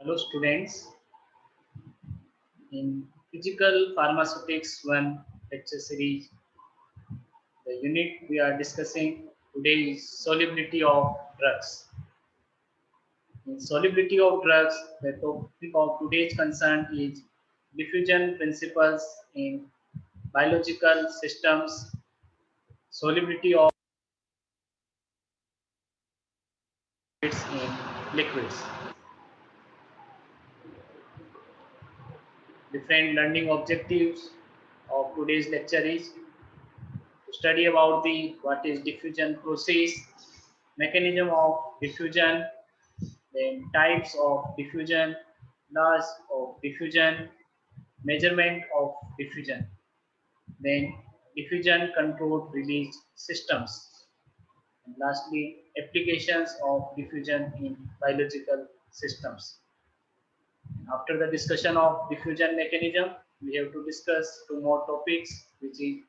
Hello students, in Physical Pharmaceutics 1 lecture series, the unit we are discussing today is solubility of drugs. In solubility of drugs, the topic of today's concern is diffusion principles in biological systems, solubility of liquids in liquids. Different learning objectives of today's lecture is to study about the what is diffusion process, mechanism of diffusion, then types of diffusion, laws of diffusion, measurement of diffusion, then diffusion controlled release systems, and lastly applications of diffusion in biological systems. After the discussion of diffusion mechanism, we have to discuss two more topics, which is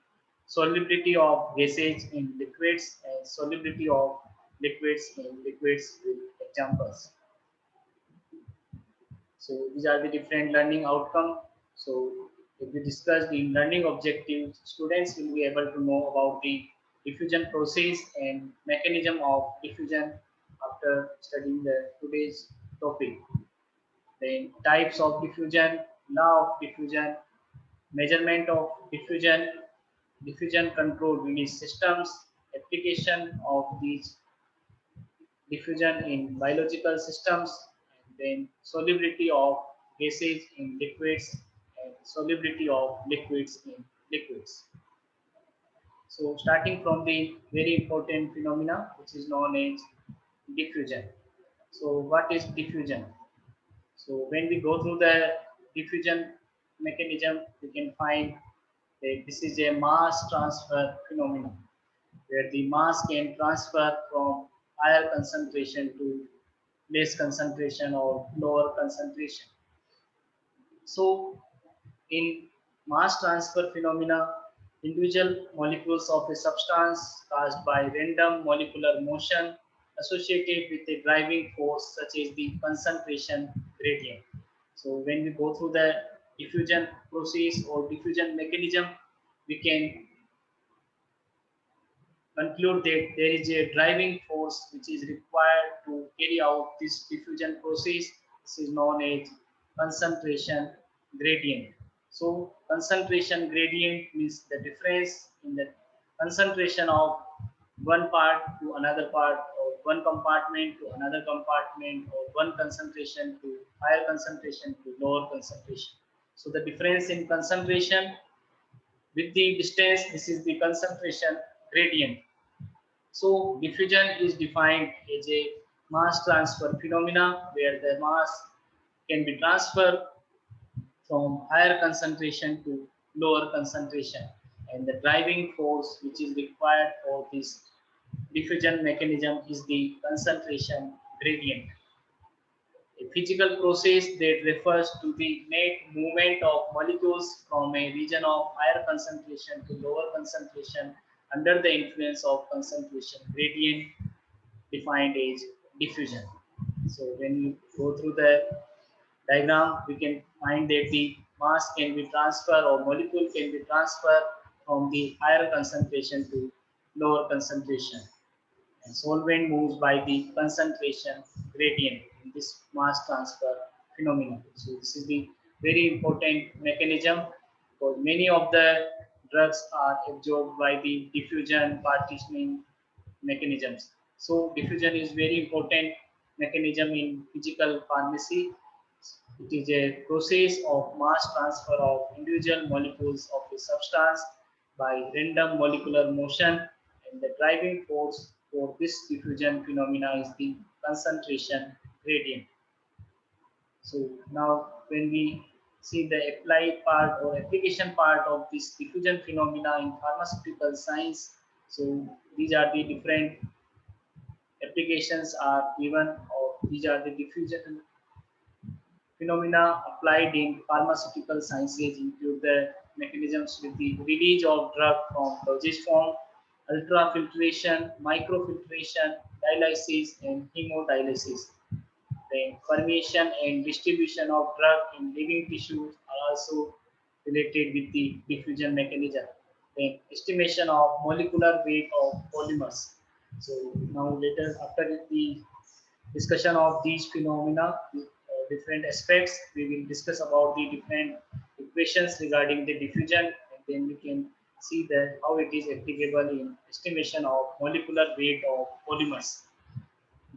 solubility of gases in liquids and solubility of liquids in liquids with examples. So these are the different learning outcome. So if we discuss the learning objectives, students will be able to know about the diffusion process and mechanism of diffusion after studying the today's topic. Then types of diffusion, law of diffusion, measurement of diffusion, diffusion control release systems, application of these diffusion in biological systems, and then solubility of gases in liquids and solubility of liquids in liquids. So starting from the very important phenomena which is known as diffusion. So what is diffusion? So when we go through the diffusion mechanism, we can find that this is a mass transfer phenomenon where the mass can transfer from higher concentration to less concentration or lower concentration. So in mass transfer phenomena, individual molecules of a substance caused by random molecular motion associated with a driving force such as the concentration gradient. So when we go through the diffusion process or diffusion mechanism, we can conclude that there is a driving force which is required to carry out this diffusion process. This is known as concentration gradient. So concentration gradient means the difference in the concentration of one part to another part, or one compartment to another compartment, or one concentration to higher concentration to lower concentration. So the difference in concentration with the distance, this is the concentration gradient. So diffusion is defined as a mass transfer phenomena where the mass can be transferred from higher concentration to lower concentration, and the driving force which is required for this diffusion mechanism is the concentration gradient. A physical process that refers to the net movement of molecules from a region of higher concentration to lower concentration under the influence of concentration gradient, defined as diffusion. So when you go through the diagram, we can find that the mass can be transferred or molecule can be transferred from the higher concentration to lower concentration, and solvent moves by the concentration gradient in this mass transfer phenomenon. So this is the very important mechanism because many of the drugs are absorbed by the diffusion partitioning mechanisms. So diffusion is very important mechanism in physical pharmacy. It is a process of mass transfer of individual molecules of a substance by random molecular motion, and the driving force for this diffusion phenomena is the concentration gradient. So now when we see the applied part or application part of this diffusion phenomena in pharmaceutical science, so these are the different applications are given, or these are the diffusion phenomena applied in pharmaceutical sciences include the mechanisms with the release of drug from dosage form, ultrafiltration, microfiltration, dialysis, and hemodialysis. Then permeation and distribution of drug in living tissues are also related with the diffusion mechanism. Then estimation of molecular weight of polymers. So now later after the discussion of these phenomena, different aspects, we will discuss about the different equations regarding the diffusion, and then we can see that how it is applicable in estimation of molecular weight of polymers.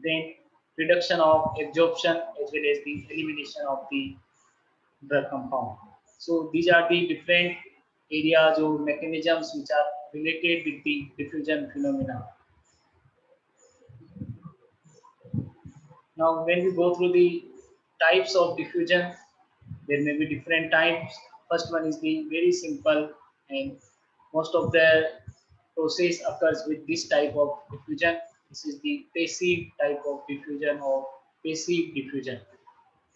Then reduction of absorption as well as the elimination of the drug compound. So these are the different areas or mechanisms which are related with the diffusion phenomena. Now, when we go through the types of diffusion, there may be different types. First one is the very simple, and most of the process occurs with this type of diffusion. This is the passive type of diffusion or passive diffusion.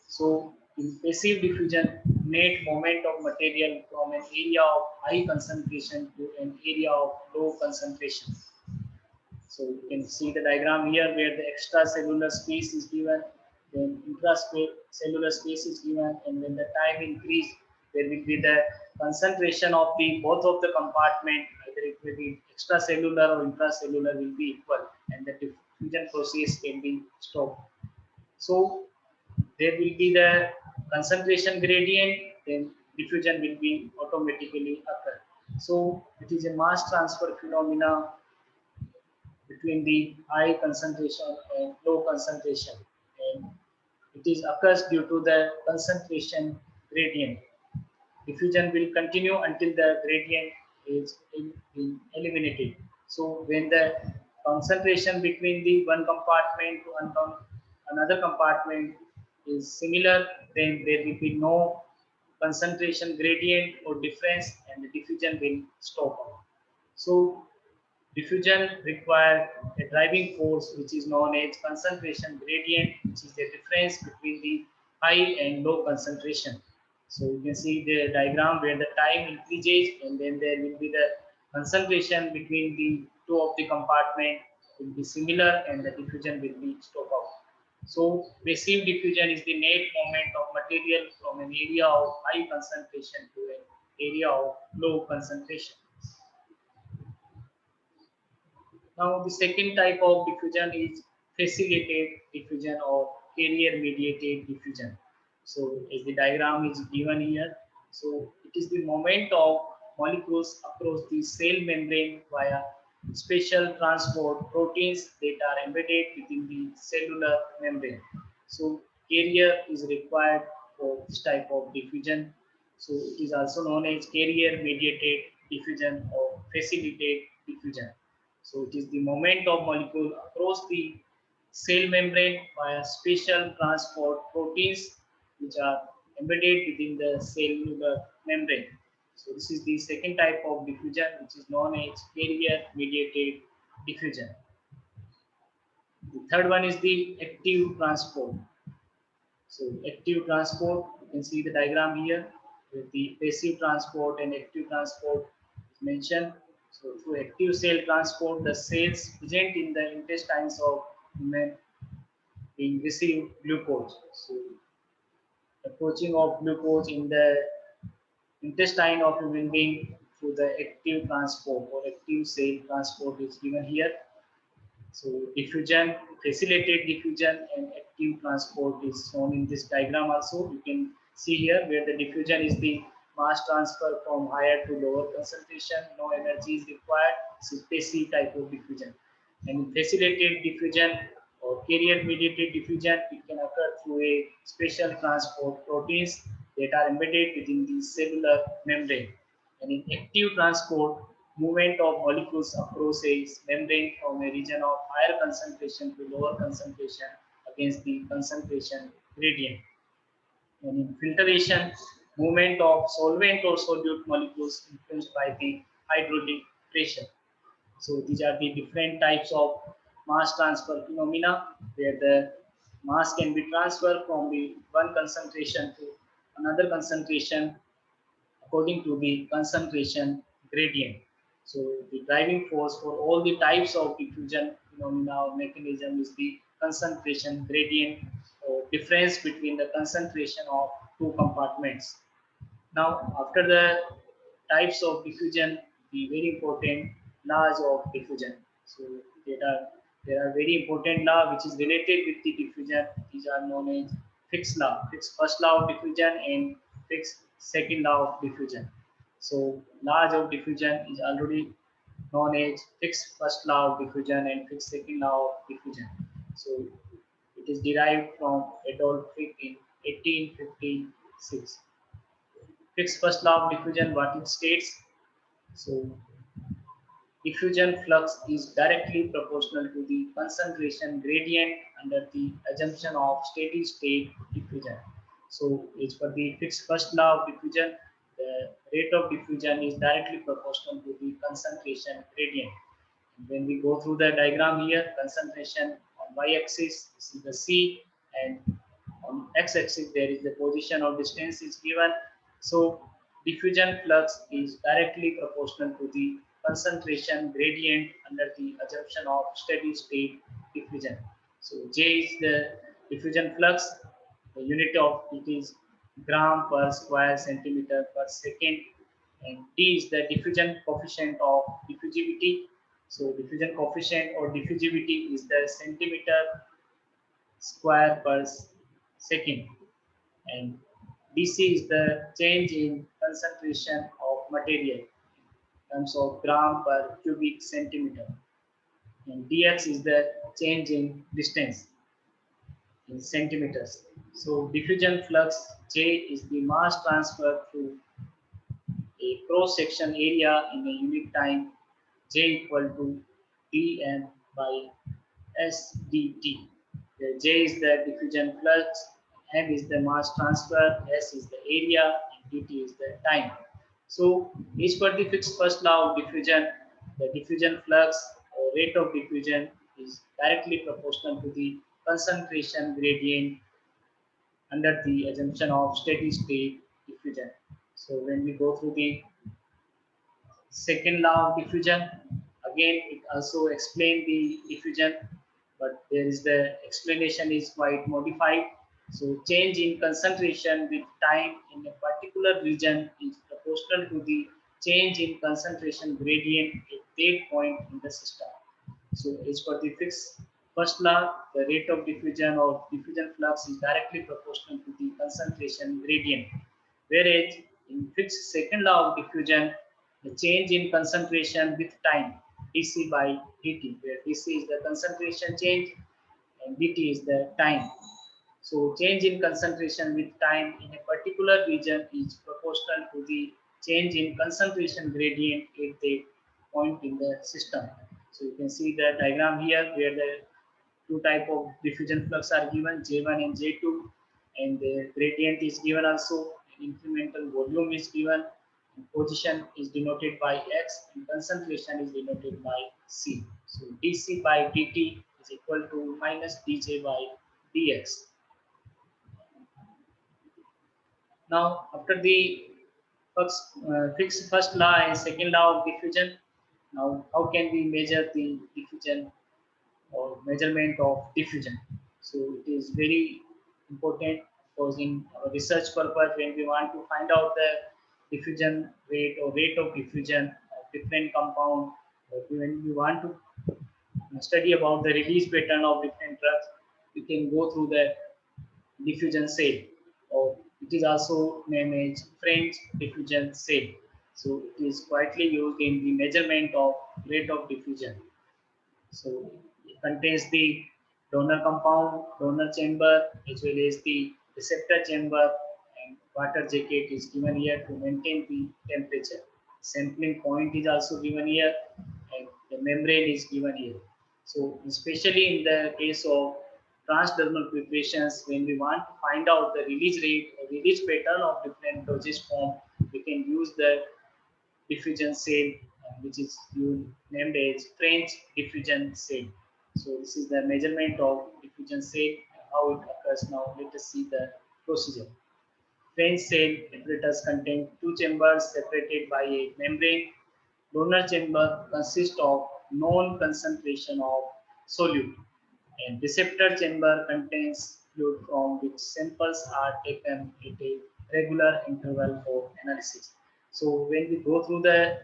So, in passive diffusion, net movement of material from an area of high concentration to an area of low concentration. So you can see the diagram here where the extracellular space is given, then intracellular space is given, and when the time increase, there will be the concentration of the both of the compartment, either it may be extracellular or intracellular will be equal, and the diffusion process can be stopped. So there will be the concentration gradient, then diffusion will be automatically occur. So it is a mass transfer phenomena between the high concentration and low concentration, and it is occurs due to the concentration gradient. Diffusion will continue until the gradient is eliminated. So when the concentration between the one compartment to another compartment is similar, then there will be no concentration gradient or difference, and the diffusion will stop. So diffusion requires a driving force which is known as concentration gradient, which is the difference between the high and low concentration. So you can see the diagram where the time increases, and then there will be the concentration between the two of the compartment will be similar, and the diffusion will be stop out. So passive diffusion is the net movement of material from an area of high concentration to an area of low concentration. Now, the second type of diffusion is facilitated diffusion or carrier mediated diffusion. So, as the diagram is given here, so it is the movement of molecules across the cell membrane via special transport proteins that are embedded within the cellular membrane. So, carrier is required for this type of diffusion. So, it is also known as carrier mediated diffusion or facilitated diffusion. So it is the movement of molecule across the cell membrane via special transport proteins which are embedded within the cellular membrane. So this is the second type of diffusion, which is known as carrier mediated diffusion. The third one is the active transport. So active transport, you can see the diagram here with the passive transport and active transport is mentioned. So through active cell transport, the cells present in the intestines of human being receive glucose. So approaching of glucose in the intestine of human being through the active transport or active cell transport is given here. So diffusion, facilitated diffusion and active transport is shown in this diagram also. You can see here where the diffusion is the mass transfer from higher to lower concentration. No energy is required. This is passive type of diffusion. And in facilitated diffusion or carrier mediated diffusion, it can occur through a special transport proteins that are embedded within the cellular membrane. And in active transport, movement of molecules across a membrane from a region of higher concentration to lower concentration against the concentration gradient. And in filtration, movement of solvent or solute molecules influenced by the hydraulic pressure. So these are the different types of mass transfer phenomena where the mass can be transferred from the one concentration to another concentration according to the concentration gradient. So the driving force for all the types of diffusion phenomena or mechanism is the concentration gradient difference between the concentration of two compartments. Now, after the types of diffusion, the very important laws of diffusion. So there are very important law which is related with the diffusion. These are known as fixed law, fixed first law of diffusion and fixed second law of diffusion. So laws of diffusion is already known as fixed first law of diffusion and fixed second law of diffusion. So it is derived from Adolf Fick in 1856. Fixed first law of diffusion, what it states. So diffusion flux is directly proportional to the concentration gradient under the assumption of steady state diffusion. So it's for the fixed first law of diffusion, the rate of diffusion is directly proportional to the concentration gradient. And when we go through the diagram here, concentration on y-axis, this is the C, and on x-axis there is the position or distance is given. So diffusion flux is directly proportional to the concentration gradient under the assumption of steady state diffusion. So J is the diffusion flux, the unit of it is gram per square centimeter per second, and D is the diffusion coefficient of diffusivity. So diffusion coefficient or diffusivity is the centimeter square per second, and dc is the change in concentration of material in terms of gram per cubic centimeter, and dx is the change in distance in centimeters. So diffusion flux J is the mass transfer through a cross section area in a unit time, J equal to dm by s dt. J is the diffusion flux, m is the mass transfer, s is the area, and dt is the time. So each for the fixed first law of diffusion, the diffusion flux or rate of diffusion is directly proportional to the concentration gradient under the assumption of steady state diffusion. So when we go through the second law of diffusion, again it also explains the diffusion, but there is the explanation is quite modified. So change in concentration with time in a particular region is proportional to the change in concentration gradient at that point in the system. So as for the fixed first law, the rate of diffusion or diffusion flux is directly proportional to the concentration gradient. Whereas in fixed second law of diffusion, the change in concentration with time, dc by dt, where dc is the concentration change and dt is the time. So change in concentration with time in a particular region is proportional to the change in concentration gradient at the point in the system. So you can see the diagram here where the two type of diffusion flux are given, J1 and J2, and the gradient is given also, and incremental volume is given, and position is denoted by X, and concentration is denoted by C. So dC by dt is equal to minus dJ by dx. Now, after the fixed first law and second law of diffusion, now how can we measure the diffusion or measurement of diffusion? So it is very important because in our research purpose, when we want to find out the diffusion rate or rate of diffusion of different compound, or when we want to study about the release pattern of different drugs, we can go through the diffusion cell, or it is also named as French diffusion cell. So it is widely used in the measurement of rate of diffusion. So it contains the donor compound, donor chamber, as well as the receptor chamber, and water jacket is given here to maintain the temperature. Sampling point is also given here, and the membrane is given here. So especially in the case of transdermal preparations, when we want to find out the release rate or release pattern of different dosage form, we can use the diffusion cell, which is named as French diffusion cell. So this is the measurement of diffusion cell, how it occurs. Now let us see the procedure. French cell apparatus contains two chambers separated by a membrane. Donor chamber consists of known concentration of solute, and receptor chamber contains fluid from which samples are taken at a regular interval for analysis. So when we go through the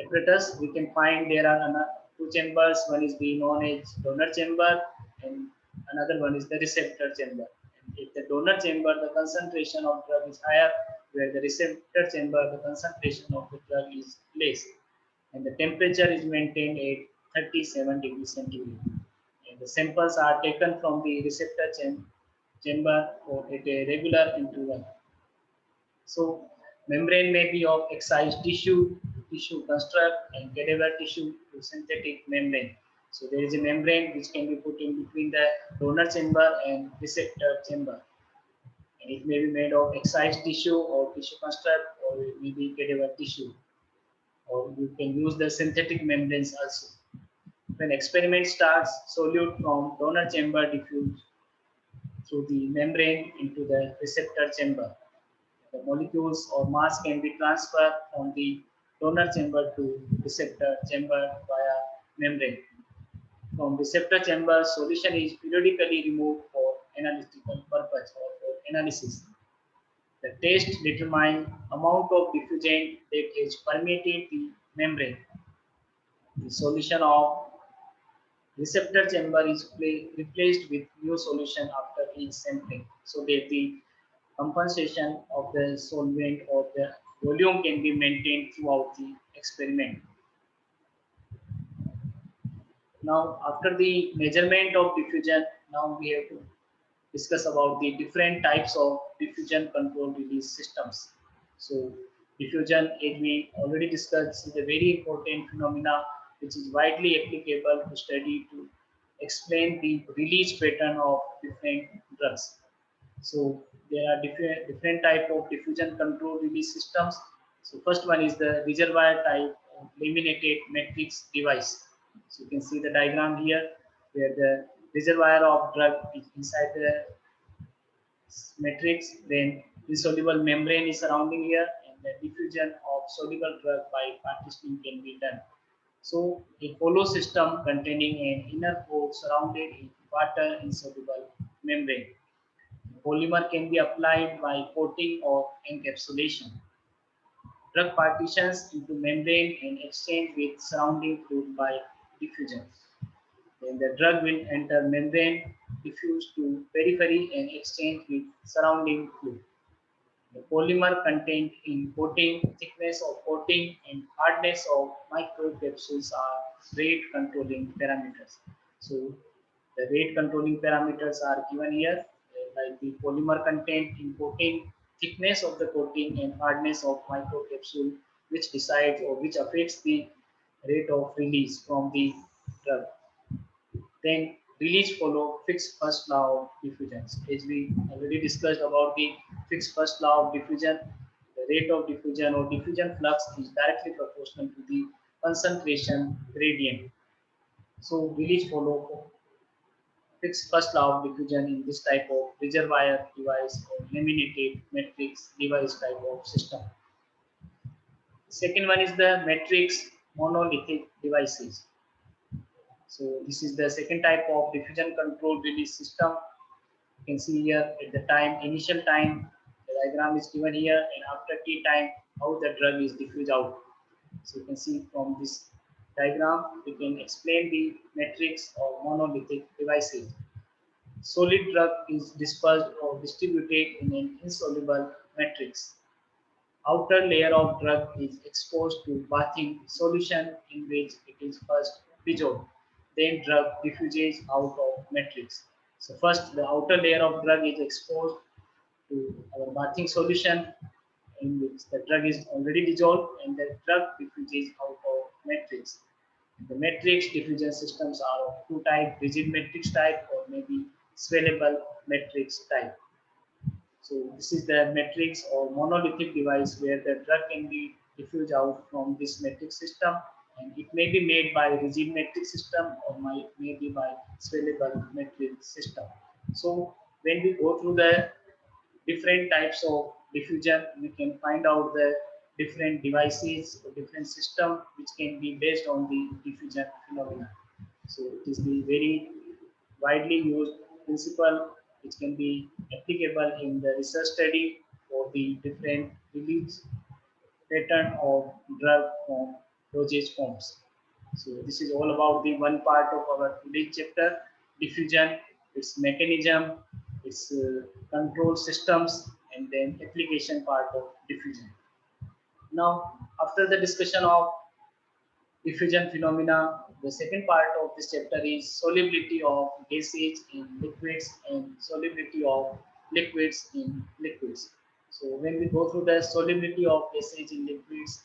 apparatus, we can find there are two chambers. One is the known as donor chamber, and another one is the receptor chamber. And if the donor chamber, the concentration of drug is higher, where the receptor chamber, the concentration of the drug is less, and the temperature is maintained at 37 degrees centigrade. And the samples are taken from the receptor chamber or at a regular interval. So membrane may be of excised tissue, tissue construct, and cadaver tissue to synthetic membrane. So there is a membrane which can be put in between the donor chamber and receptor chamber. And it may be made of excised tissue or tissue construct, or it may be cadaver tissue. Or you can use the synthetic membranes also. When experiment starts, solute from donor chamber diffuse through the membrane into the receptor chamber. The molecules or mass can be transferred from the donor chamber to receptor chamber via membrane. From receptor chamber, solution is periodically removed for analytical purpose or for analysis. The test determines amount of diffusant that has permeated the membrane. The solution of receptor chamber is replaced with new solution after each sampling, so that the compensation of the solvent or the volume can be maintained throughout the experiment. Now, after the measurement of diffusion, now we have to discuss about the different types of diffusion control release systems. So, diffusion, as we already discussed, is a very important phenomena which is widely applicable to study to explain the release pattern of different drugs. So there are different type of diffusion control release systems. So first one is the reservoir type of laminated matrix device. So you can see the diagram here where the reservoir of drug is inside the matrix, then insoluble membrane is surrounding here, and the diffusion of soluble drug by partitioning can be done. So a hollow system containing an inner core surrounded in water insoluble membrane. Polymer can be applied by coating or encapsulation. Drug partitions into membrane and exchange with surrounding fluid by diffusion. Then the drug will enter membrane, diffuse to periphery and exchange with surrounding fluid. The polymer contained in coating, thickness of coating and hardness of microcapsules are rate controlling parameters. So the rate controlling parameters are given here, like the polymer content in coating, thickness of the coating and hardness of microcapsule, which decides or which affects the rate of release from the drug. Then release follow fixed first law of diffusion. As we already discussed about the fixed first law of diffusion, the rate of diffusion or diffusion flux is directly proportional to the concentration gradient. So release follow fixed first law of diffusion in this type of reservoir device or laminated matrix device type of system. Second one is the matrix monolithic devices. So this is the second type of diffusion control release system. You can see here at the time, initial time, the diagram is given here, and after T time, how the drug is diffused out. So you can see from this diagram, we can explain the matrix of monolithic devices. Solid drug is dispersed or distributed in an insoluble matrix. Outer layer of drug is exposed to bathing solution in which it is first dissolved. Then drug diffuses out of matrix. So first the outer layer of drug is exposed to our bathing solution in which the drug is already dissolved, and the drug diffuses out of matrix. The matrix diffusion systems are of two types, rigid matrix type or maybe swellable matrix type. So this is the matrix or monolithic device where the drug can be diffused out from this matrix system, and it may be made by rigid matrix system or maybe by swellable matrix system. So when we go through the different types of diffusion, we can find out the different devices or different system which can be based on the diffusion phenomena. So it is the very widely used principle which can be applicable in the research study for the different release pattern of drug form dosage forms. So this is all about the one part of our today's chapter, diffusion, its mechanism, its control systems, and then application part of diffusion. Now, after the discussion of diffusion phenomena, the second part of this chapter is solubility of gases in liquids and solubility of liquids in liquids. So when we go through the solubility of gases in liquids,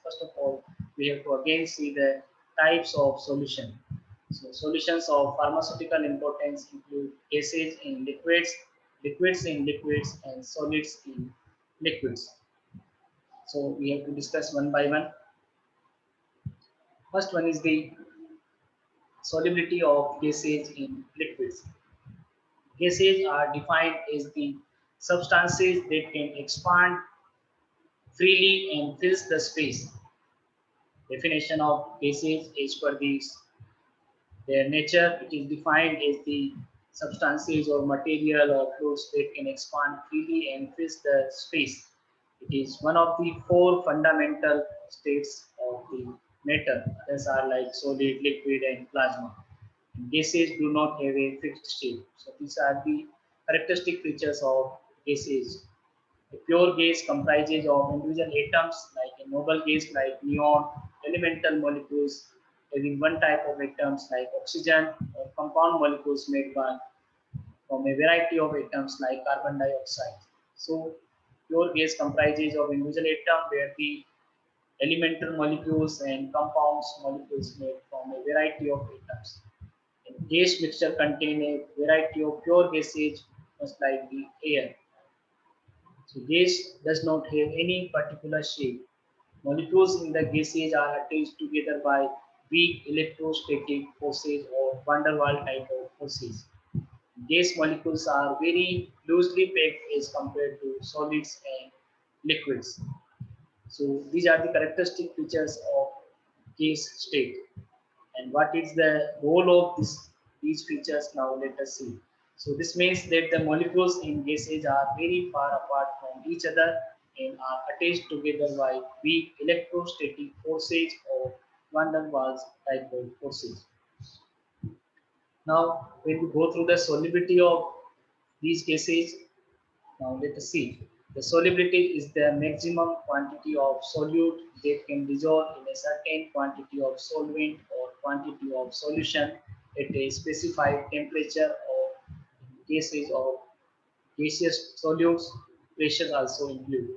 first of all, we have to again see the types of solution. So solutions of pharmaceutical importance include gases in liquids, liquids in liquids, and solids in liquids. So we have to discuss one by one. First one is the solubility of gases in liquids. Gases are defined as the substances that can expand freely and fills the space. Definition of gases is for these. Their nature, it is defined as the substances or material or fluids that can expand freely and fills the space. It is one of the four fundamental states of the matter. Others are like solid, liquid, and plasma. Gases do not have a fixed state. So these are the characteristic features of gases. A pure gas comprises of individual atoms like a noble gas like neon, elemental molecules having one type of atoms like oxygen, or compound molecules made by from a variety of atoms like carbon dioxide. So pure gas comprises of individual atom where the elemental molecules and compounds molecules made from a variety of atoms. And gas mixture contain a variety of pure gases, much like the air. So gas does not have any particular shape. Molecules in the gases are attached together by weak electrostatic forces or van der Waals type of forces. Gas molecules are very loosely packed as compared to solids and liquids. So these are the characteristic features of gas state. And what is the role of these features? Now let us see. So this means that the molecules in gases are very far apart from each other and are attached together by weak electrostatic forces or van der Waals type of forces. Now when we go through the solubility of these gases, now let us see. The solubility is the maximum quantity of solute that can dissolve in a certain quantity of solvent or quantity of solution at a specified temperature or cases of gaseous solutes, pressure also include.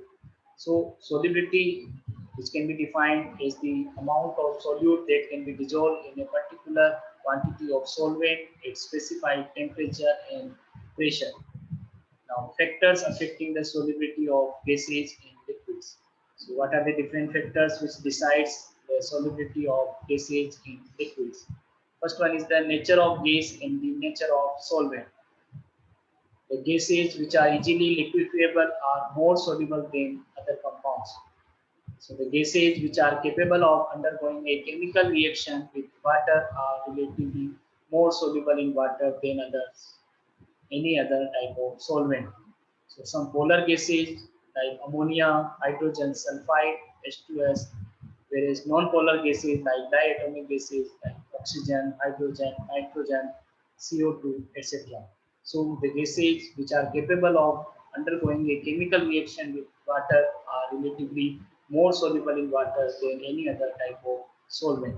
So solubility, which can be defined as the amount of solute that can be dissolved in a particular quantity of solvent at specified temperature and pressure. Now, factors affecting the solubility of gases in liquids. So, what are the different factors which decides the solubility of gases in liquids? First one is the nature of gas and the nature of solvent. The gases which are easily liquefiable are more soluble than other compounds. So, the gases which are capable of undergoing a chemical reaction with water are relatively more soluble in water than any other type of solvent. So some polar gases like ammonia, hydrogen sulfide, H2S, whereas non-polar gases like diatomic gases like oxygen, hydrogen, nitrogen, CO2, etc. So the gases which are capable of undergoing a chemical reaction with water are relatively more soluble in water than any other type of solvent.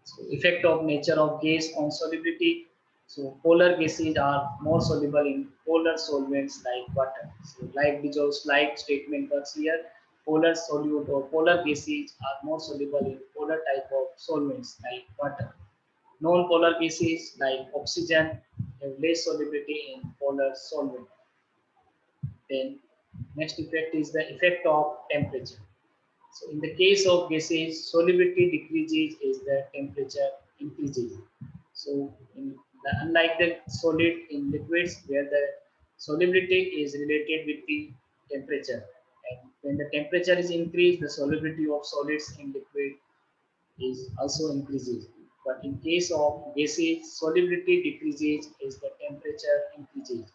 So effect of nature of gas on solubility. So polar gases are more soluble in polar solvents like water. So like dissolves like statement works here. Polar solute or polar gases are more soluble in polar type of solvents like water. Non-polar gases like oxygen have less solubility in polar solvent. Then next effect is the effect of temperature. So in the case of gases, solubility decreases as the temperature increases. So unlike the solid in liquids where the solubility is related with the temperature. And when the temperature is increased, the solubility of solids in liquid is also increases. But in case of gases, solubility decreases as the temperature increases.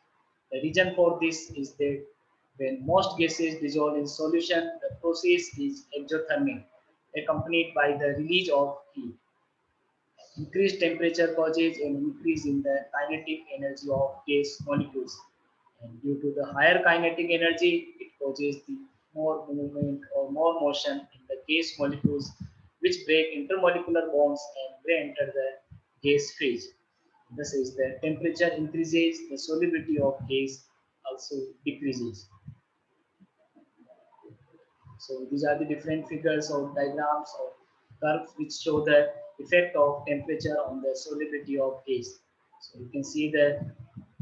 The reason for this is that when most gases dissolve in solution, the process is exothermic, accompanied by the release of heat. Increased temperature causes an increase in the kinetic energy of gas molecules. And due to the higher kinetic energy, it causes the more movement or more motion in the gas molecules, which break intermolecular bonds and may enter the gas phase. This is the temperature increases, the solubility of gas also decreases. So these are the different figures or diagrams or curves which show the effect of temperature on the solubility of gas. So you can see that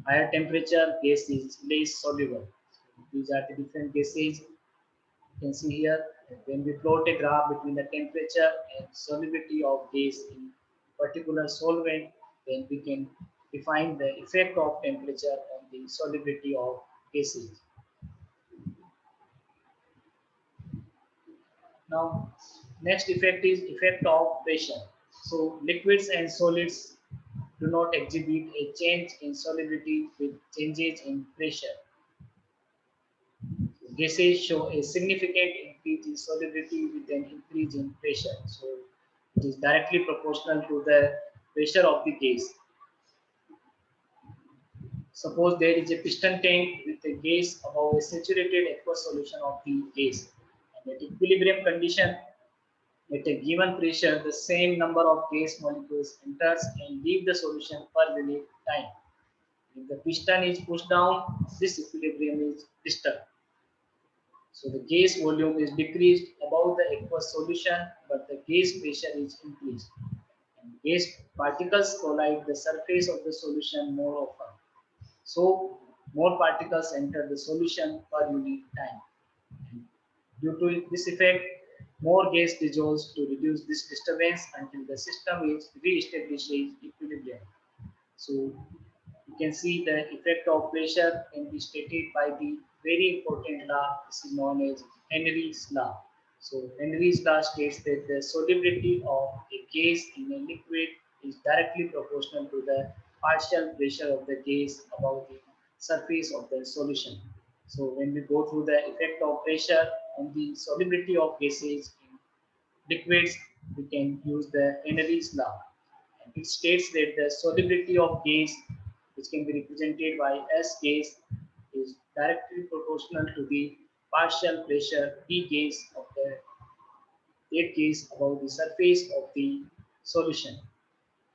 higher temperature gas is less soluble. So these are the different gases. You can see here when we plot a graph between the temperature and solubility of gas in particular solvent, then we can define the effect of temperature on the solubility of gases. Now, next effect is effect of pressure. So, liquids and solids do not exhibit a change in solubility with changes in pressure. Gases show a significant increase in solubility with an increase in pressure. So, it is directly proportional to the pressure of the gas. Suppose there is a piston tank with a gas above a saturated aqueous solution of the gas. And at equilibrium condition, at a given pressure, the same number of gas molecules enters and leave the solution per unit time. If the piston is pushed down, this equilibrium is disturbed. So the gas volume is decreased above the aqueous solution, but the gas pressure is increased. And gas particles collide the surface of the solution more often. So more particles enter the solution per unit time. And due to this effect, more gas dissolves to reduce this disturbance until the system is re-establishes equilibrium. So you can see the effect of pressure can be stated by the very important law. This is known as Henry's law. So Henry's law states that the solubility of a gas in a liquid is directly proportional to the partial pressure of the gas above the surface of the solution. So when we go through the effect of pressure on the solubility of gases in liquids, we can use the Henry's law. And it states that the solubility of gas, which can be represented by S gas, is directly proportional to the partial pressure P gas of the that gas above the surface of the solution.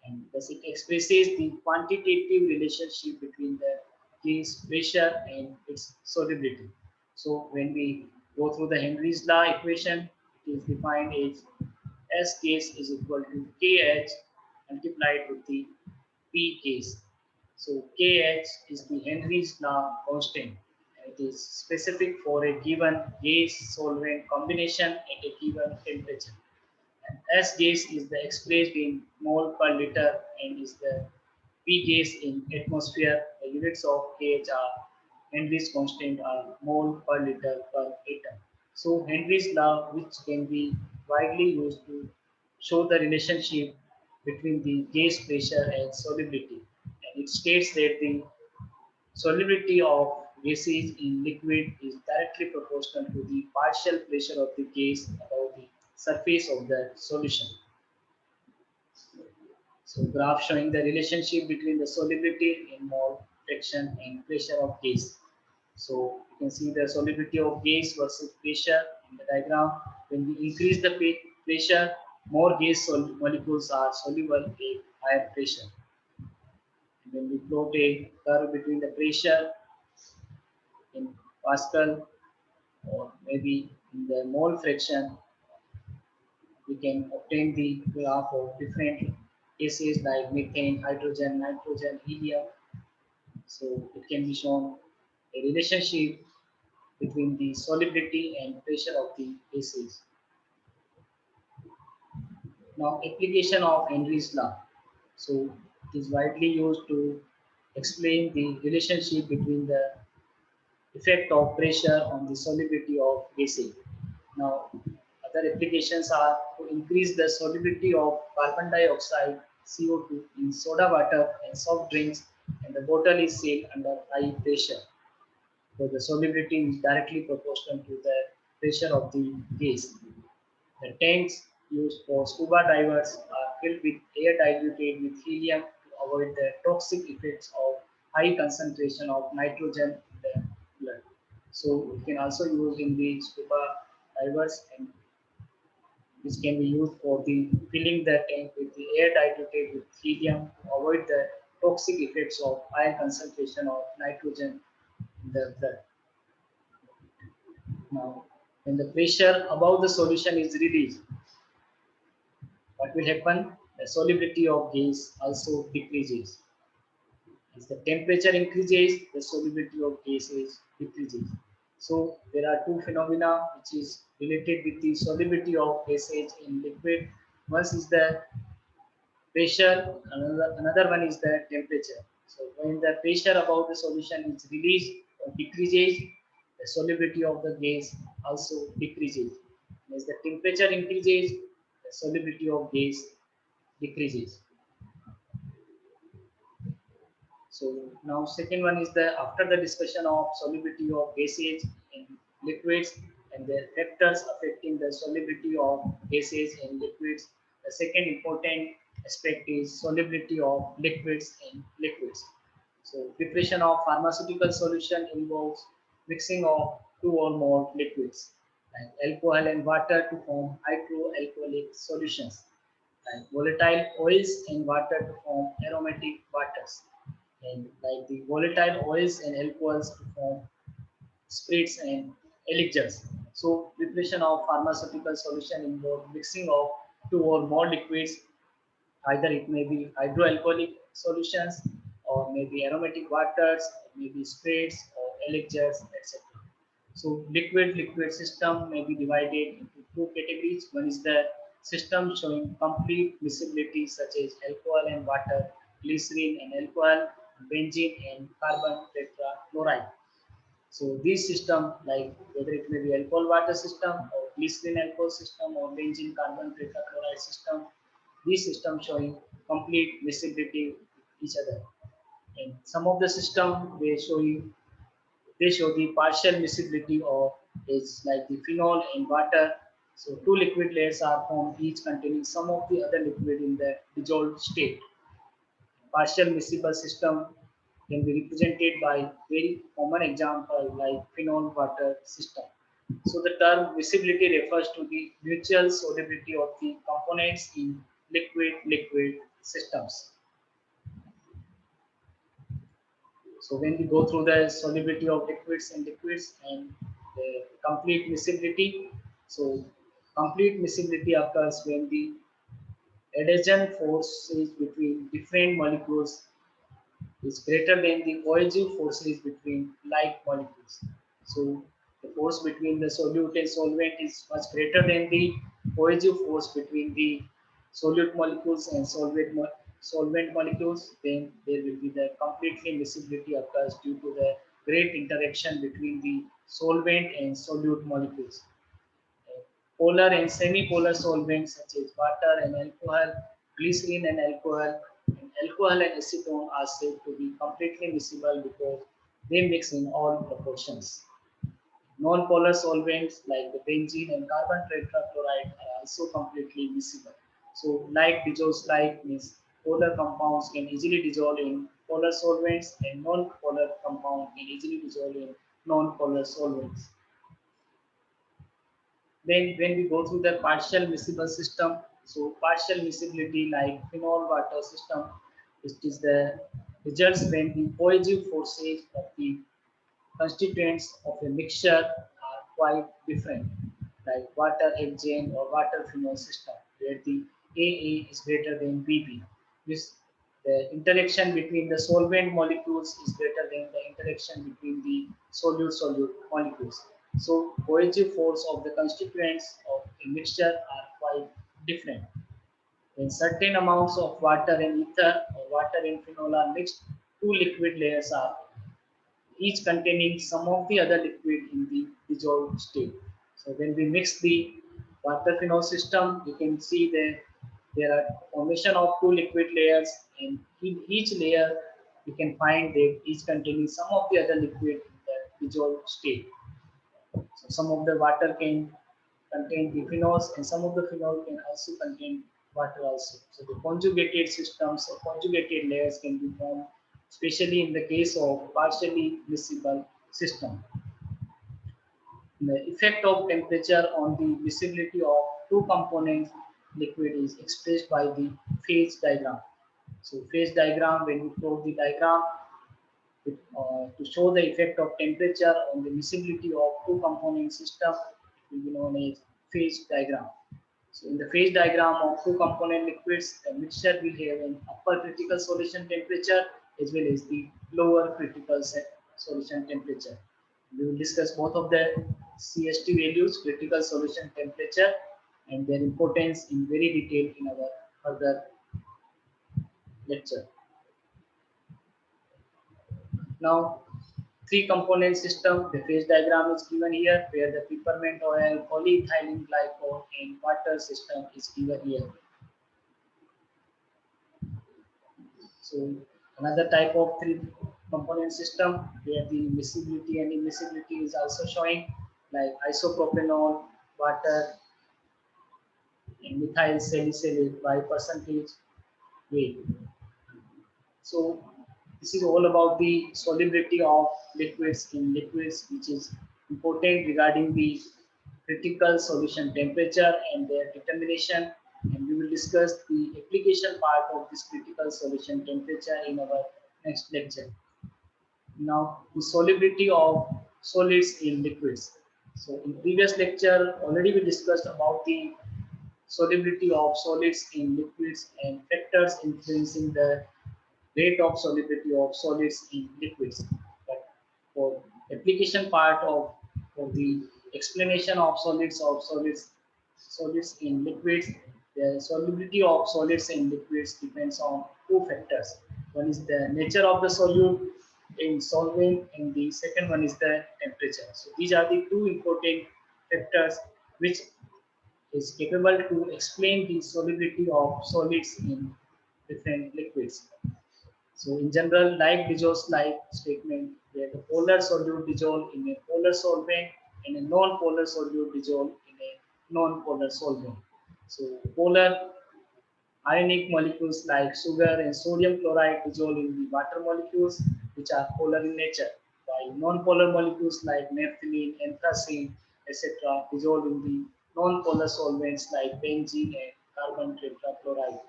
And thus it expresses the quantitative relationship between the gas pressure and its solubility. So when we go through the Henry's law equation, it is defined as S gas is equal to KH multiplied with the P gas. So KH is the Henry's law constant. It is specific for a given gas solvent combination at a given temperature. And S gas is the expressed in mole per liter and is the P gas in atmosphere. The units of KH are Henry's constant are mole per liter per atom. So Henry's law, which can be widely used to show the relationship between the gas pressure and solubility. And it states that the solubility of gases in liquid is directly proportional to the partial pressure of the gas above the surface of the solution. So graph showing the relationship between the solubility in mole fraction and pressure of gas. So you can see the solubility of gas versus pressure in the diagram. When we increase the pressure, more gas molecules are soluble at higher pressure. And when we plot a curve between the pressure in Pascal or maybe in the mole fraction, we can obtain the graph of different gases like methane, hydrogen, nitrogen, helium. So it can be shown a relationship between the solubility and pressure of the gases. Now, application of Henry's law. So it is widely used to explain the relationship between the effect of pressure on the solubility of gases. Now, other applications are to increase the solubility of carbon dioxide CO2 in soda water and soft drinks, and the bottle is sealed under high pressure. So the solubility is directly proportional to the pressure of the gas. The tanks used for scuba divers are filled with air diluted with helium to avoid the toxic effects of high concentration of nitrogen in the blood. So it can also use in the scuba divers, and which can be used for the filling the tank with the air diluted with helium to avoid the toxic effects of high concentration of nitrogen in the blood. Now, when the pressure above the solution is released, what will happen? The solubility of gas also decreases. As the temperature increases, the solubility of gases decreases. So there are two phenomena which is related with the solubility of gases in liquid. One is the pressure, another one is the temperature. So when the pressure above the solution is released or decreases, the solubility of the gas also decreases. As the temperature increases, the solubility of gas decreases. So now second one is the after the discussion of solubility of gases in liquids and the factors affecting the solubility of gases in liquids. The second important aspect is solubility of liquids in liquids. So preparation of pharmaceutical solution involves mixing of two or more liquids like alcohol and water to form hydroalcoholic solutions, like volatile oils and water to form aromatic waters, and like the volatile oils and alcohols to form spirits and elixirs. So preparation of pharmaceutical solution involves mixing of two or more liquids. Either it may be hydroalcoholic solutions, or maybe aromatic waters, maybe spirits or elixirs, etc. So liquid system may be divided into two categories. One is the system showing complete miscibility such as alcohol and water, glycerin and alcohol, benzene and carbon tetrachloride. So these system, like whether it may be alcohol water system or glycerin alcohol system or benzene carbon tetrachloride system, these systems showing complete miscibility each other. And some of the system they show the partial miscibility of is like the phenol and water. So two liquid layers are formed, each containing some of the other liquid in the dissolved state. Partial miscible system can be represented by very common example like phenol water system. So the term miscibility refers to the mutual solubility of the components in liquid systems. So when we go through the solubility of liquids and the complete miscibility, so complete miscibility occurs when the adhesion forces between different molecules is greater than the cohesive forces between like molecules. So the force between the solute and solvent is much greater than the cohesive force between the solute molecules and solvent molecules. Then there will be the completely miscibility occurs due to the great interaction between the solvent and solute molecules. Polar and semi-polar solvents such as water and alcohol, glycerin and alcohol and acetone are said to be completely miscible because they mix in all proportions. Non-polar solvents like the benzene and carbon tetrachloride are also completely miscible. So, like dissolves like means polar compounds can easily dissolve in polar solvents, and non-polar compound can easily dissolve in non-polar solvents. Then when we go through the partial miscible system, so partial miscibility like phenol water system, it is the results when the cohesive forces of the constituents of a mixture are quite different, like water hexane or water phenol system, where the AA is greater than BB. This the interaction between the solvent molecules is greater than the interaction between the solute molecules. So cohesive force of the constituents of a mixture are quite different. When certain amounts of water and ether or water and phenol are mixed, two liquid layers are each containing some of the other liquid in the dissolved state. So when we mix the water phenol system, you can see that there are formation of two liquid layers, and in each layer you can find that each containing some of the other liquid in the dissolved state. So some of the water can contain the phenols, and some of the phenol can also contain water also. So the conjugated systems or conjugated layers can be formed, especially in the case of partially miscible system. The effect of temperature on the visibility of two components liquid is expressed by the phase diagram. So phase diagram, when we plot the diagram to show the effect of temperature on the miscibility of two component system, it will be known as phase diagram. So in the phase diagram of two component liquids, the mixture will have an upper critical solution temperature as well as the lower critical solution temperature. We will discuss both of the CST values, critical solution temperature, and their importance in very detail in our further lecture. Now, three component system, the phase diagram is given here, where the peppermint oil, polyethylene glycol, and water system is given here. So another type of three component system where the miscibility and immiscibility is also showing, like isopropanol, water, and methyl salicylate by percentage weight. So this is all about the solubility of liquids in liquids, which is important regarding the critical solution temperature and their determination. And we will discuss the application part of this critical solution temperature in our next lecture. Now, the solubility of solids in liquids. So in previous lecture, already we discussed about the solubility of solids in liquids and factors influencing the rate of solubility of solids in liquids. But for application part of for the explanation of solids in liquids, the solubility of solids in liquids depends on two factors. One is the nature of the solute in solvent, and the second one is the temperature. So these are the two important factors which is capable to explain the solubility of solids in different liquids. So in general, like Dijon like statement, where the polar solute dissolve in a polar solvent and a non-polar solute dissolve in a non-polar solvent. So polar ionic molecules like sugar and sodium chloride dissolve in the water molecules, which are polar in nature, while non-polar molecules like naphthalene, anthracene, etc. dissolve in the non-polar solvents like benzene and carbon tetrachloride.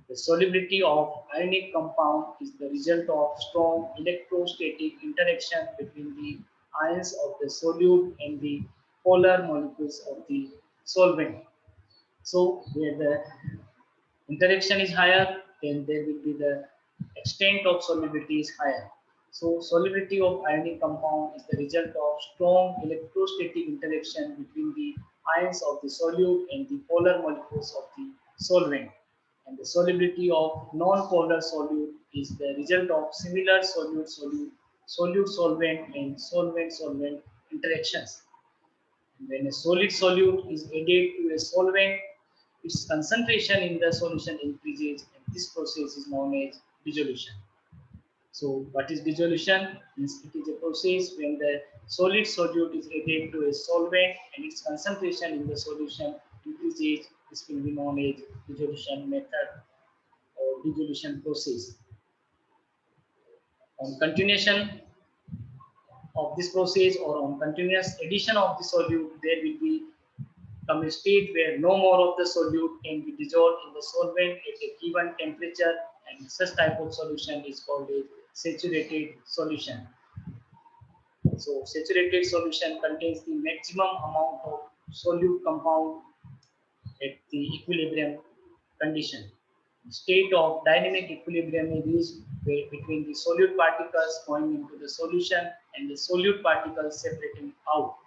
The solubility of ionic compound is the result of strong electrostatic interaction between the ions of the solute and the polar molecules of the solvent. So, where the interaction is higher, then there will be the extent of solubility is higher. So, solubility of ionic compound is the result of strong electrostatic interaction between the ions of the solute and the polar molecules of the solvent. And the solubility of non-polar solute is the result of similar solute-solvent and solvent-solvent interactions. When a solid solute is added to a solvent, its concentration in the solution increases, and this process is known as dissolution. So, what is dissolution? Means it is a process when the solid solute is added to a solvent and its concentration in the solution increases. This will be known as dissolution method or dissolution process. On continuation of this process or on continuous addition of the solute, there will be come a state where no more of the solute can be dissolved in the solvent at a given temperature, and such type of solution is called a saturated solution. So saturated solution contains the maximum amount of solute compound at the equilibrium condition. The state of dynamic equilibrium is reached between the solute particles going into the solution and the solute particles separating out.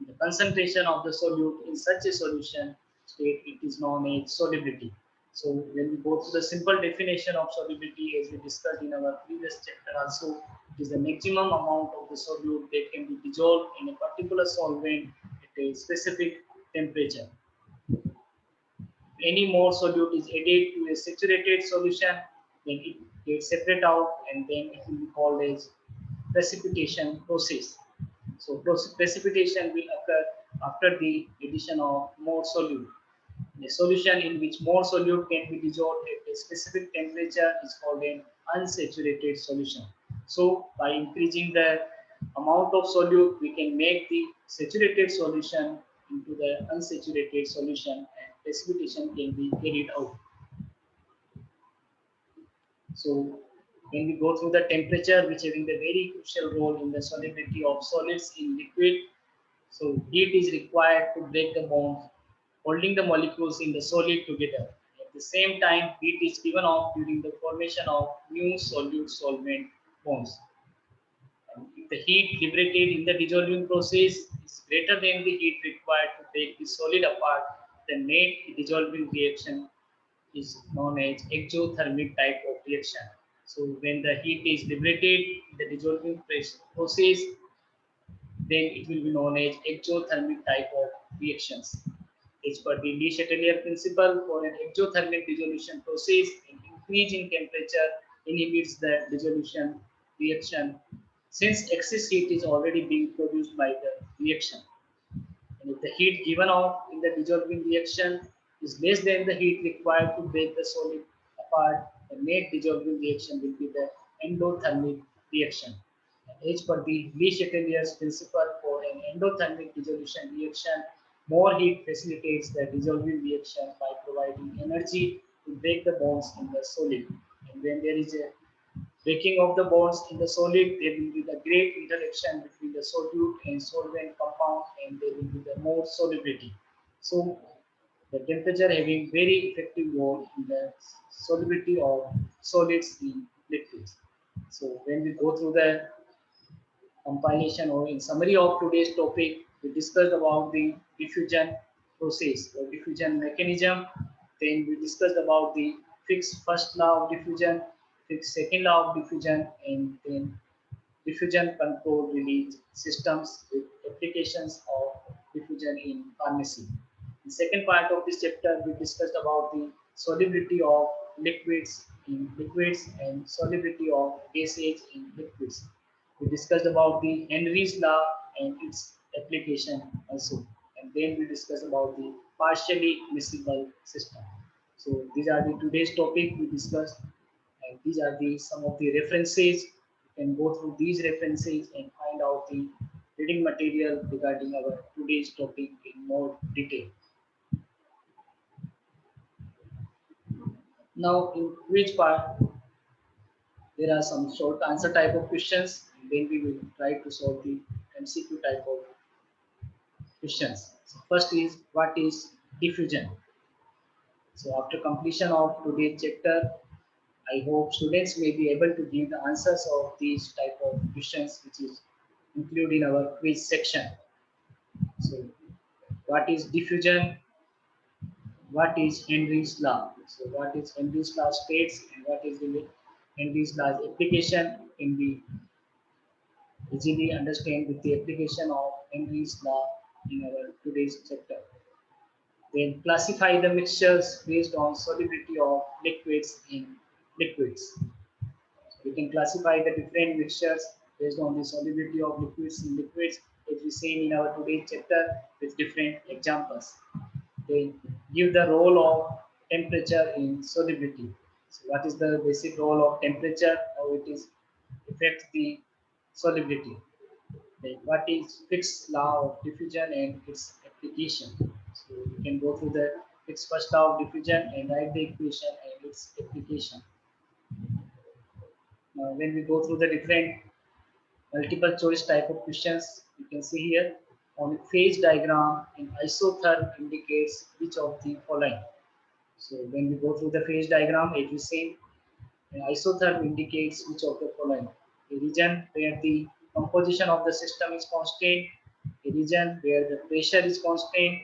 The concentration of the solute in such a solution state, it is known as solubility. So when we go to the simple definition of solubility, as we discussed in our previous chapter also, it is the maximum amount of the solute that can be dissolved in a particular solvent at a specific temperature. Any more solute is added to a saturated solution, then it gets separated out and then it will be called as precipitation process. So precipitation will occur after the addition of more solute. A solution in which more solute can be dissolved at a specific temperature is called an unsaturated solution. So by increasing the amount of solute, we can make the saturated solution into the unsaturated solution and precipitation can be carried out. So when we go through the temperature, which having the very crucial role in the solubility of solids in liquid, so heat is required to break the bonds, holding the molecules in the solid together. At the same time, heat is given off during the formation of new solute-solvent bonds. And if the heat liberated in the dissolving process is greater than the heat required to take the solid apart, the net dissolving reaction is known as exothermic type of reaction. So when the heat is liberated in the dissolving process, then it will be known as exothermic type of reactions. As per the Le Chatelier principle, for an exothermic dissolution process, an increase in temperature inhibits the dissolution reaction since excess heat is already being produced by the reaction. And if the heat given off in the dissolving reaction is less than the heat required to break the solid apart, the net dissolving reaction will be the endothermic reaction. And as per the Le Chatelier's principle, for an endothermic dissolution reaction, more heat facilitates the dissolving reaction by providing energy to break the bonds in the solid. And when there is a breaking of the bonds in the solid, there will be the great interaction between the solute and solvent compound and there will be the more solubility. So the temperature having very effective role in the solubility of solids in liquids. So when we go through the compilation or in summary of today's topic, we discussed about the diffusion process or diffusion mechanism. Then we discussed about the fixed first law of diffusion, fixed second law of diffusion, and then diffusion control release systems with applications of diffusion in pharmacy. The second part of this chapter, we discussed about the solubility of liquids and solubility of gases in liquids. We discussed about the Henry's law and its application also. And then we discussed about the partially miscible system. So these are the today's topic we discussed, and these are the some of the references. You can go through these references and find out the reading material regarding our today's topic in more detail. Now, in which part there are some short answer type of questions, and then we will try to solve the MCQ type of questions. So first is what is diffusion? So after completion of today's chapter, I hope students may be able to give the answers of these type of questions which is included in our quiz section. So what is diffusion? What is Henry's law? So what is Henry's law states and what is the Henry's law's application can be easily understand with the application of Henry's law in our today's chapter. Then classify the mixtures based on solubility of liquids in liquids. We can classify the different mixtures based on the solubility of liquids in liquids, as we seen in our today's chapter with different examples. They give the role of temperature in solubility. So what is the basic role of temperature? How it is affects the solubility. Like what is fixed law of diffusion and its application? So you can go through the fixed first law of diffusion and write the equation and its application. Now, when we go through the different multiple choice type of questions, you can see here on a phase diagram an isotherm indicates which of the following. So when we go through the phase diagram, it is same. An isotherm indicates which of the following: a region where the composition of the system is constant, a region where the pressure is constant,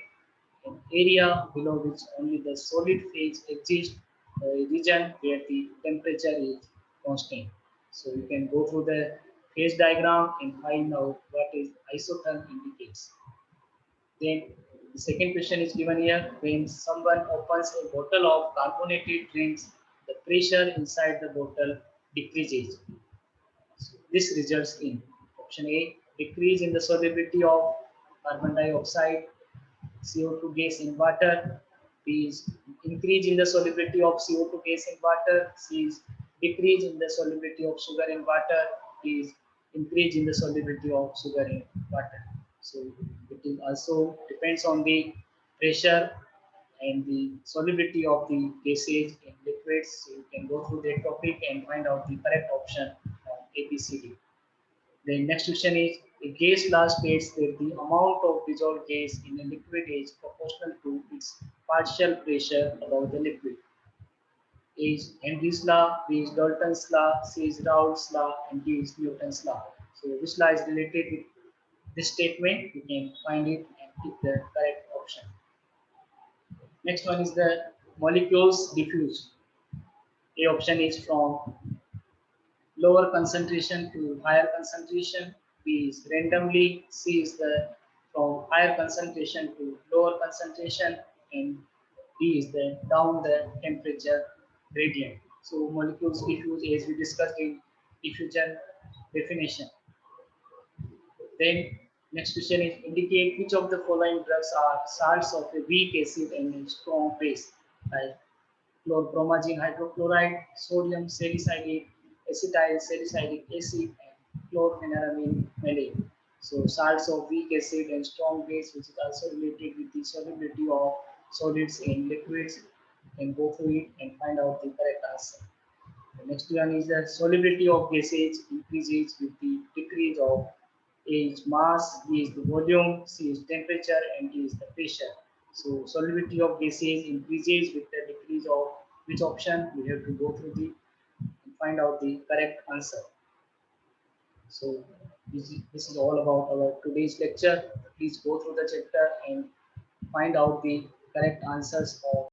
an area below which only the solid phase exists, a region where the temperature is constant. So you can go through the phase diagram and find out what is isotherm indicates. Then the The second question is given here. When someone opens a bottle of carbonated drinks, the pressure inside the bottle decreases. So this results in option A, decrease in the solubility of carbon dioxide, CO2 gas in water. B is increase in the solubility of CO2 gas in water. C is decrease in the solubility of sugar in water. D is increase in the solubility of sugar in water. So it is also depends on the pressure and the solubility of the gases in liquids. So you can go through the topic and find out the correct option on ABCD. The next question is, a gas law states that the amount of dissolved gas in a liquid is proportional to its partial pressure above the liquid. A is Henry's law, B is Dalton's law, C is Raoult's law, and D is Newton's law. So which law is related with this statement? You can find it and pick the correct option. Next one is the molecules diffuse. A option is from lower concentration to higher concentration. B is randomly. C is the from higher concentration to lower concentration, and D is the down the temperature gradient. So molecules diffuse as we discussed in diffusion definition. Then next question is, indicate which of the following drugs are salts of a weak acid and a strong base, like chlorpromazine hydrochloride, sodium salicylate, acetyl salicylic acid, and chlorpheniramine malate. So salts of weak acid and strong base, which is also related with the solubility of solids in liquids. You can go through it and find out the correct answer. The next one is the solubility of gases increases with the decrease of A is mass, B is the volume, C is temperature, and D is the pressure. So solubility of gases increases with the decrease of which option? We have to go through the and find out the correct answer. So this is all about our today's lecture. Please go through the chapter and find out the correct answers of